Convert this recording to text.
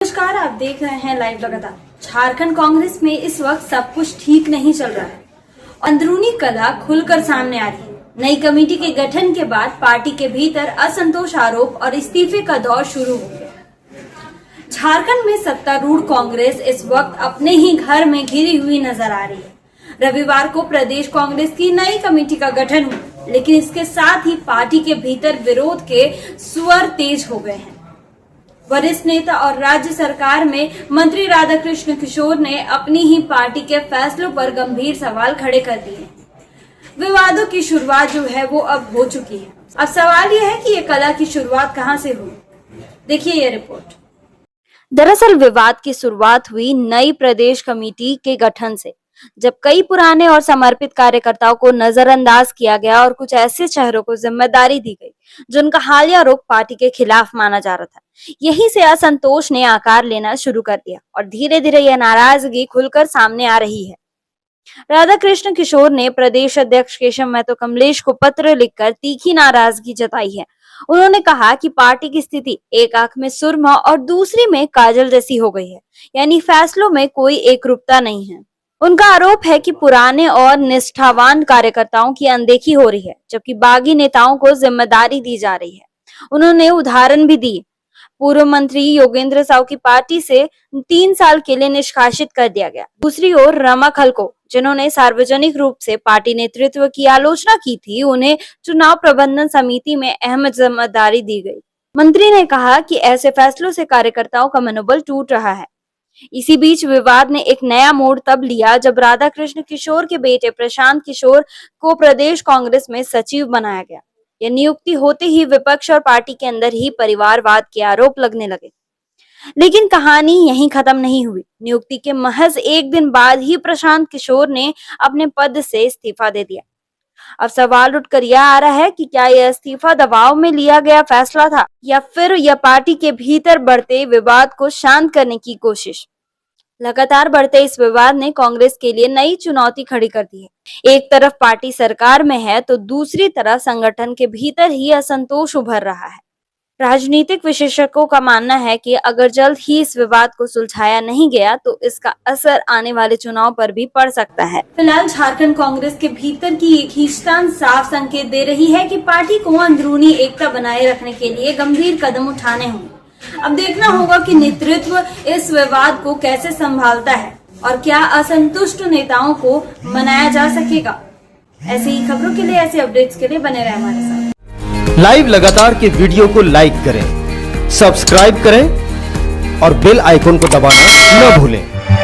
नमस्कार, आप देख रहे हैं लाइव लगातार। झारखंड कांग्रेस में इस वक्त सब कुछ ठीक नहीं चल रहा है। अंदरूनी कलह खुलकर सामने आ रही है। नई कमेटी के गठन के बाद पार्टी के भीतर असंतोष, आरोप और इस्तीफे का दौर शुरू हो गया। झारखंड में सत्तारूढ़ कांग्रेस इस वक्त अपने ही घर में घिरी हुई नजर आ रही है। रविवार को प्रदेश कांग्रेस की नई कमेटी का गठन हुआ, लेकिन इसके साथ ही पार्टी के भीतर विरोध के स्वर तेज हो गए हैं। वरिष्ठ नेता और राज्य सरकार में मंत्री राधाकृष्ण किशोर ने अपनी ही पार्टी के फैसलों पर गंभीर सवाल खड़े कर दिए। विवादों की शुरुआत जो है वो अब हो चुकी है। अब सवाल यह है कि ये कलह की शुरुआत कहां से हुई। देखिए ये रिपोर्ट। दरअसल विवाद की शुरुआत हुई नई प्रदेश कमेटी के गठन से, जब कई पुराने और समर्पित कार्यकर्ताओं को नजरअंदाज किया गया और कुछ ऐसे चेहरों को जिम्मेदारी दी गई जिनका हालिया रुख पार्टी के खिलाफ माना जा रहा था। यहीं से असंतोष ने आकार लेना शुरू कर दिया और धीरे धीरे यह नाराजगी खुलकर सामने आ रही है। राधाकृष्ण किशोर ने प्रदेश अध्यक्ष केशव महतो कमलेश को पत्र लिखकर तीखी नाराजगी जताई है। उन्होंने कहा कि पार्टी की स्थिति एक आंख में सुरमा और दूसरी में काजल जैसी हो गई है, यानी फैसलों में कोई एकरूपता नहीं है। उनका आरोप है कि पुराने और निष्ठावान कार्यकर्ताओं की अनदेखी हो रही है, जबकि बागी नेताओं को जिम्मेदारी दी जा रही है। उन्होंने उदाहरण भी दिए। पूर्व मंत्री योगेंद्र साहू की पार्टी से 3 साल के लिए निष्कासित कर दिया गया। दूसरी ओर रमा खलको, जिन्होंने सार्वजनिक रूप से पार्टी नेतृत्व की आलोचना की थी, उन्हें चुनाव प्रबंधन समिति में अहम जिम्मेदारी दी गई। मंत्री ने कहा कि ऐसे फैसलों से कार्यकर्ताओं का मनोबल टूट रहा है। इसी बीच विवाद ने एक नया मोड़ तब लिया जब राधाकृष्ण किशोर के बेटे प्रशांत किशोर को प्रदेश कांग्रेस में सचिव बनाया गया। यह नियुक्ति होते ही विपक्ष और पार्टी के अंदर ही परिवारवाद के आरोप लगने लगे। लेकिन कहानी यहीं खत्म नहीं हुई। नियुक्ति के महज एक दिन बाद ही प्रशांत किशोर ने अपने पद से इस्तीफा दे दिया। अब सवाल उठकर यह आ रहा है कि क्या यह इस्तीफा दबाव में लिया गया फैसला था या फिर यह पार्टी के भीतर बढ़ते विवाद को शांत करने की कोशिश। लगातार बढ़ते इस विवाद ने कांग्रेस के लिए नई चुनौती खड़ी कर दी है। एक तरफ पार्टी सरकार में है तो दूसरी तरफ संगठन के भीतर ही असंतोष उभर रहा है। राजनीतिक विशेषज्ञों का मानना है कि अगर जल्द ही इस विवाद को सुलझाया नहीं गया तो इसका असर आने वाले चुनाव पर भी पड़ सकता है। फिलहाल झारखंड कांग्रेस के भीतर की एक खींचतान साफ संकेत दे रही है कि पार्टी को अंदरूनी एकता बनाए रखने के लिए गंभीर कदम उठाने होंगे। अब देखना होगा कि नेतृत्व इस विवाद को कैसे संभालता है और क्या असंतुष्ट नेताओं को मनाया जा सकेगा। ऐसी ही खबरों के लिए, ऐसे अपडेट्स के लिए बने रहे हमारे साथ। लाइव लगातार के वीडियो को लाइक करें, सब्सक्राइब करें और बेल आइकन को दबाना न भूलें।